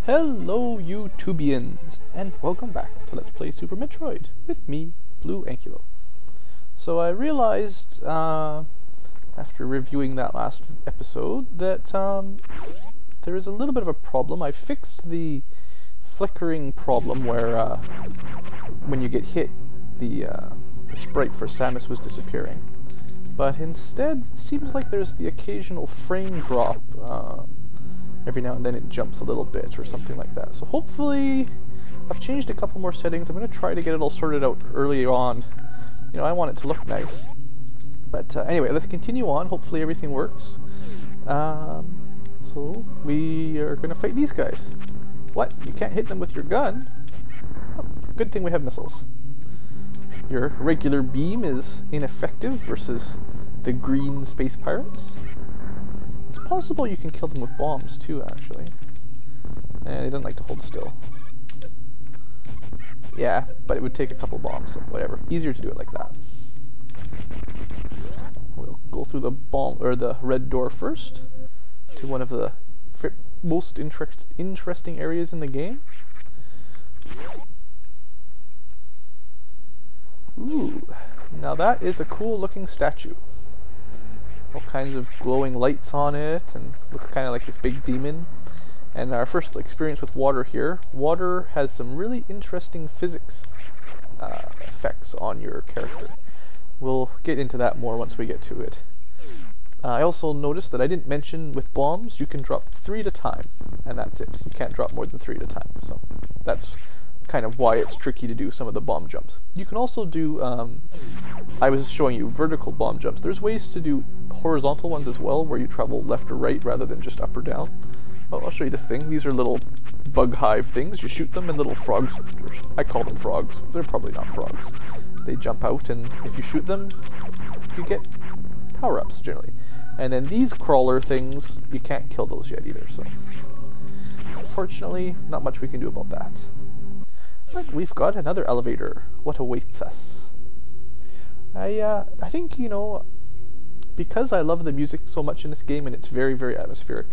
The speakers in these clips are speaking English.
Hello YouTubians, and welcome back to Let's Play Super Metroid with me, Blue Ankylo. So I realized, after reviewing that last episode, that there is a little bit of a problem. I fixed the flickering problem where when you get hit, the sprite for Samus was disappearing. But instead, it seems like there's the occasional frame drop. Every now and then it jumps a little bit or something like that. So hopefully, I've changed a couple more settings. I'm going to try to get it all sorted out early on. You know, I want it to look nice. But anyway, let's continue on. Hopefully everything works. So we are going to fight these guys. What? You can't hit them with your gun? Oh, good thing we have missiles. Your regular beam is ineffective versus the green space pirates. It's possible you can kill them with bombs too, actually. And they don't like to hold still. Yeah, but it would take a couple bombs, so whatever. Easier to do it like that. We'll go through the bomb or the red door first to one of the most interesting areas in the game. Ooh, now that is a cool looking statue. All kinds of glowing lights on it, and looks kind of like this big demon. And our first experience with water here. Water has some really interesting physics effects on your character. We'll get into that more once we get to it. I also noticed that I didn't mention with bombs, you can drop 3 at a time, and that's it. You can't drop more than 3 at a time, so that's kind of why it's tricky to do some of the bomb jumps. You can also do, I was showing you vertical bomb jumps. There's ways to do horizontal ones as well, where you travel left or right rather than just up or down. Oh, I'll show you this thing. These are little bug hive things. You shoot them and little frogs, I call them frogs. They're probably not frogs. They jump out, and if you shoot them, you get power-ups generally. And then these crawler things, you can't kill those yet either, so unfortunately, not much we can do about that. But we've got another elevator. What awaits us? I think, you know, because I love the music so much in this game and it's very, very atmospheric,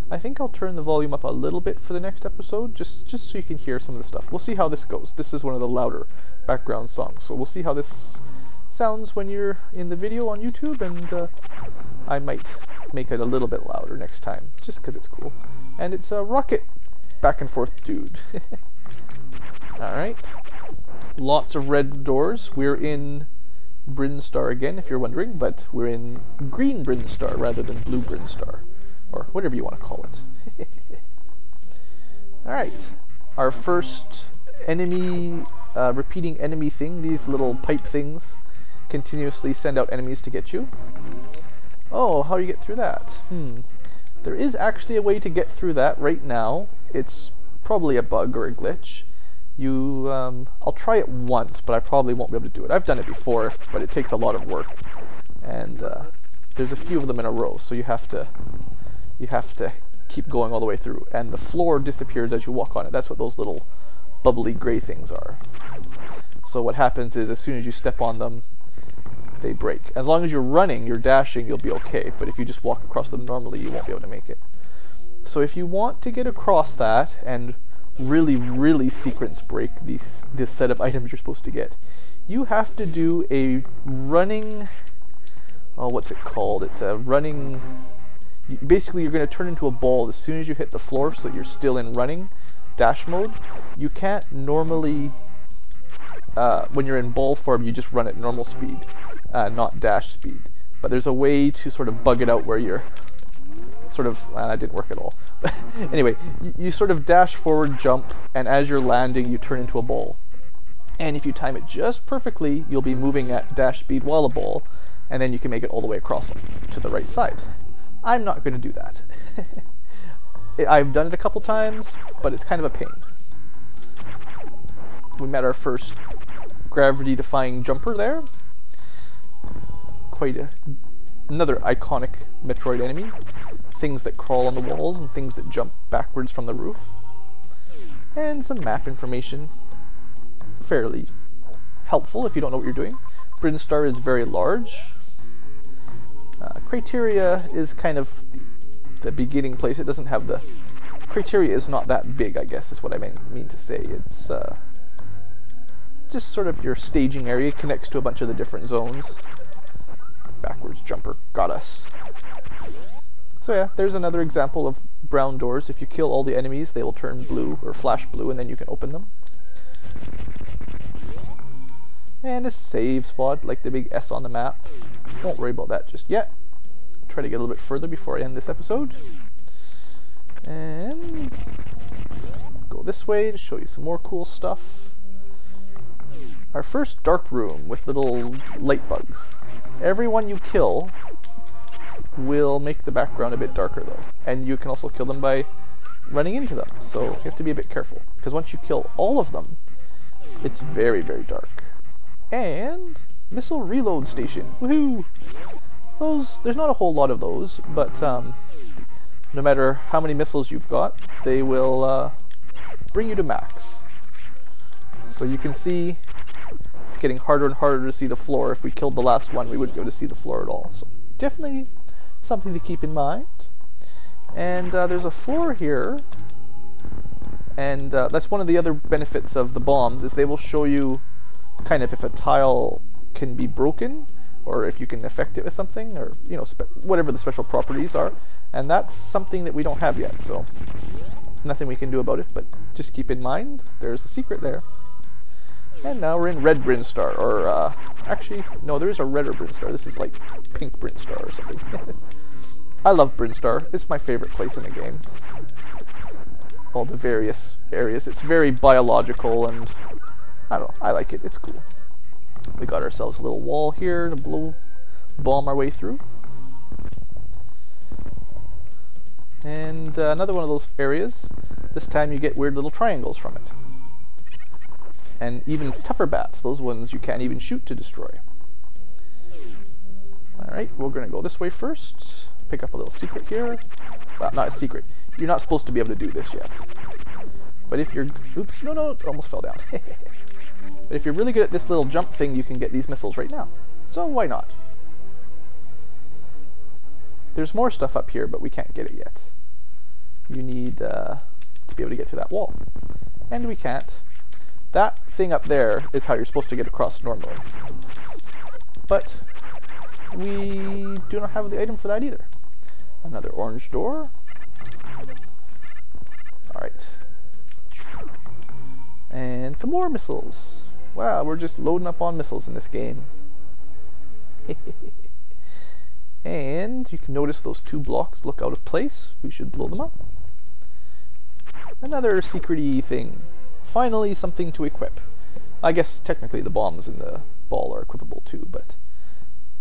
I think I'll turn the volume up a little bit for the next episode, just so you can hear some of the stuff. We'll see how this goes. This is one of the louder background songs, so we'll see how this sounds when you're in the video on YouTube, and I might make it a little bit louder next time, just because it's cool. And it's a rocket back and forth dude. Alright, lots of red doors. We're in Brinstar again, if you're wondering, but we're in green Brinstar rather than blue Brinstar, or whatever you want to call it. Alright, our first enemy, repeating enemy thing, these little pipe things continuously send out enemies to get you. Oh, how do you get through that? There is actually a way to get through that right now. It's probably a bug or a glitch. I'll try it once, but I probably won't be able to do it. I've done it before, but it takes a lot of work, and there's a few of them in a row, so you have to keep going all the way through, and the floor disappears as you walk on it. That's what those little bubbly gray things are. So what happens is, as soon as you step on them, they break. As long as you're running, you're dashing, you'll be okay, but if you just walk across them normally, you won't be able to make it. So if you want to get across that and really sequence break this set of items you're supposed to get, you have to do a running, oh, what's it called? It's a running, basically you're going to turn into a ball as soon as you hit the floor, so that you're still in running dash mode. You can't normally, when you're in ball form, you just run at normal speed, not dash speed. But there's a way to sort of bug it out where you're sort of, that didn't work at all. But anyway, you sort of dash forward, jump, and as you're landing, you turn into a ball. And if you time it just perfectly, you'll be moving at dash speed while a ball, and then you can make it all the way across to the right side. I'm not going to do that. I've done it a couple times, but it's kind of a pain. We met our first gravity-defying jumper there. Quite another iconic Metroid enemy. Things that crawl on the walls and things that jump backwards from the roof. And some map information. Fairly helpful if you don't know what you're doing. Brinstar is very large. Crateria is kind of the beginning place. It doesn't have the Crateria is not that big, I guess, is what I mean to say. It's just sort of your staging area. It connects to a bunch of the different zones. Backwards jumper. Got us. So yeah, there's another example of brown doors. If you kill all the enemies, they will turn blue, or flash blue, and then you can open them. And a save spot, like the big S on the map. Won't worry about that just yet. Try to get a little bit further before I end this episode. And go this way to show you some more cool stuff. Our first dark room with little light bugs. Everyone you kill will make the background a bit darker though. And you can also kill them by running into them. So you have to be a bit careful. Because once you kill all of them, it's very, very dark. And missile reload station. Woohoo! There's not a whole lot of those, but no matter how many missiles you've got, they will bring you to max. So you can see it's getting harder and harder to see the floor. If we killed the last one, we wouldn't be able to see the floor at all. So definitely something to keep in mind. And there's a floor here, and that's one of the other benefits of the bombs, is they will show you kind of if a tile can be broken, or if you can affect it with something, or you know, whatever the special properties are. And that's something that we don't have yet, so nothing we can do about it, but just keep in mind there's a secret there. And now we're in red Brinstar, or actually, no, there is a redder Brinstar. This is like pink Brinstar or something. I love Brinstar. It's my favorite place in the game. All the various areas. It's very biological, and I don't know, I like it. It's cool. We got ourselves a little wall here to bomb our way through. And another one of those areas. This time you get weird little triangles from it. And even tougher bats, those ones you can't even shoot to destroy. Alright, we're going to go this way first. Pick up a little secret here. Well, not a secret. You're not supposed to be able to do this yet. But if you're... Oops, no, it almost fell down. But if you're really good at this little jump thing, you can get these missiles right now. So why not? There's more stuff up here, but we can't get it yet. You need to be able to get through that wall. And we can't. That thing up there is how you're supposed to get across normally. But we do not have the item for that either. Another orange door. Alright. And some more missiles. Wow, we're just loading up on missiles in this game. And you can notice those two blocks look out of place. We should blow them up. Another secret-y thing. Finally, something to equip. I guess technically the bombs in the ball are equipable too, but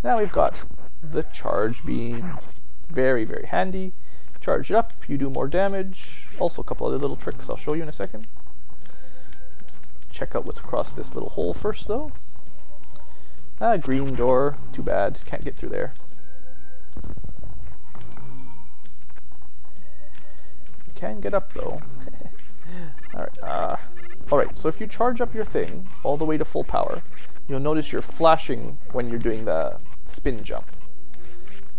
now we've got the charge beam. Very, very handy. Charge it up, you do more damage. Also a couple other little tricks I'll show you in a second. Check out what's across this little hole first though. Green door, too bad, can't get through there. Can get up though. Alright, so if you charge up your thing all the way to full power, you'll notice you're flashing when you're doing the spin jump.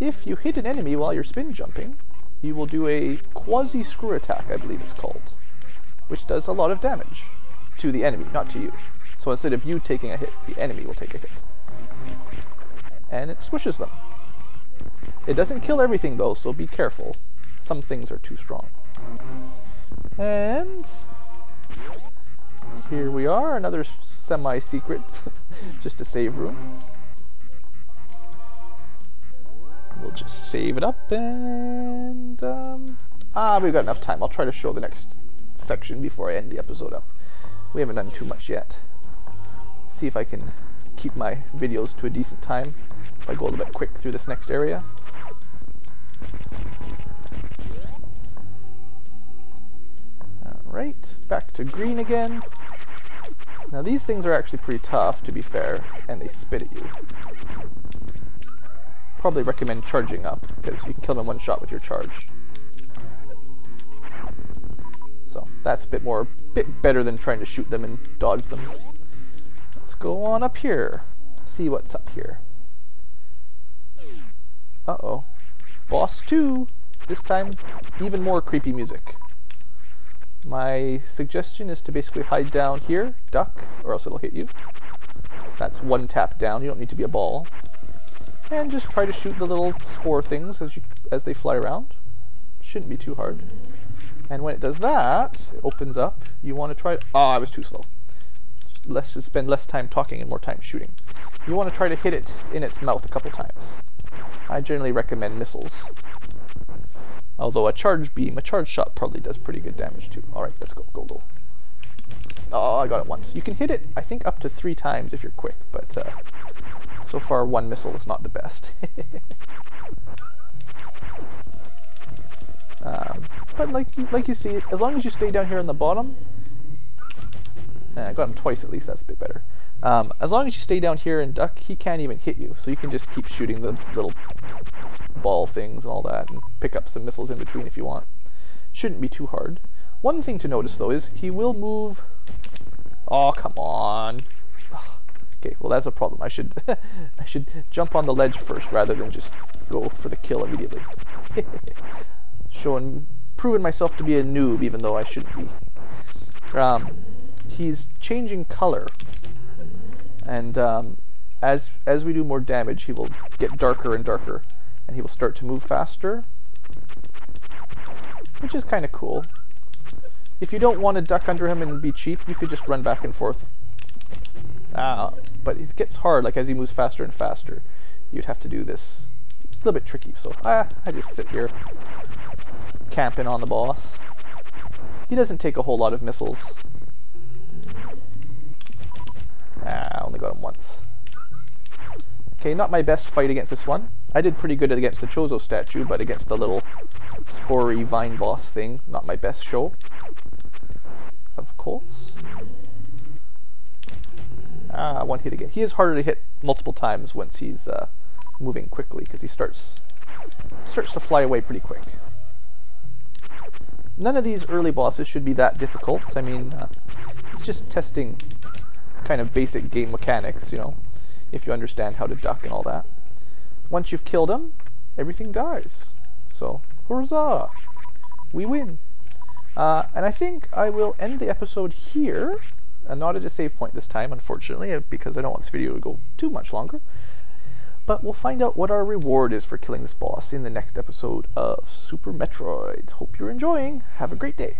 If you hit an enemy while you're spin jumping, you will do a quasi-screw attack, I believe it's called, which does a lot of damage to the enemy, not to you. So instead of you taking a hit, the enemy will take a hit. And it squishes them. It doesn't kill everything though, so be careful. Some things are too strong. And here we are, another semi-secret, just a save room. We'll just save it up and we've got enough time. I'll try to show the next section before I end the episode up. We haven't done too much yet. See if I can keep my videos to a decent time if I go a little bit quick through this next area. Alright, back to green again. Now these things are actually pretty tough, to be fair, and they spit at you. Probably recommend charging up, because you can kill them in one shot with your charge. So that's a bit better than trying to shoot them and dodge them. Let's go on up here. See what's up here. Uh-oh. Boss 2! This time, even more creepy music. My suggestion is to basically hide down here, duck, or else it'll hit you. That's one tap down, you don't need to be a ball. And just try to shoot the little spore things as they fly around. Shouldn't be too hard. And when it does that, it opens up. You want to try... I was too slow. Let's just spend less time talking and more time shooting. You want to try to hit it in its mouth a couple times. I generally recommend missiles. Although a charge beam, a charge shot probably does pretty good damage too. Alright, let's go, go, go. Oh, I got it once. You can hit it, I think, up to 3 times if you're quick, but so far one missile is not the best. But like you see, as long as you stay down here on the bottom, I got him twice at least, that's a bit better. As long as you stay down here and duck, he can't even hit you, so you can just keep shooting the little ball things and all that, and pick up some missiles in between if you want. Shouldn't be too hard. One thing to notice though is he will move... Oh, come on. Okay, well that's a problem. I should I should jump on the ledge first rather than just go for the kill immediately. Proving myself to be a noob even though I shouldn't be. He's changing color, and as we do more damage, he will get darker and darker, and he will start to move faster, which is kind of cool. If you don't want to duck under him and be cheap, you could just run back and forth. But it gets hard, like as he moves faster and faster. You'd have to do this. A little bit tricky, so I just sit here, camping on the boss. He doesn't take a whole lot of missiles. I only got him once. Okay, not my best fight against this one. I did pretty good against the Chozo statue, but against the little spory vine boss thing, not my best show. Of course. One hit again. He is harder to hit multiple times once he's moving quickly, because he starts to fly away pretty quick. None of these early bosses should be that difficult. I mean, it's just testing kind of basic game mechanics, you know, if you understand how to duck and all that. Once you've killed him, everything dies. So, huzzah! We win. And I think I will end the episode here, and not at a save point this time, unfortunately, because I don't want this video to go too much longer. But we'll find out what our reward is for killing this boss in the next episode of Super Metroid. Hope you're enjoying. Have a great day.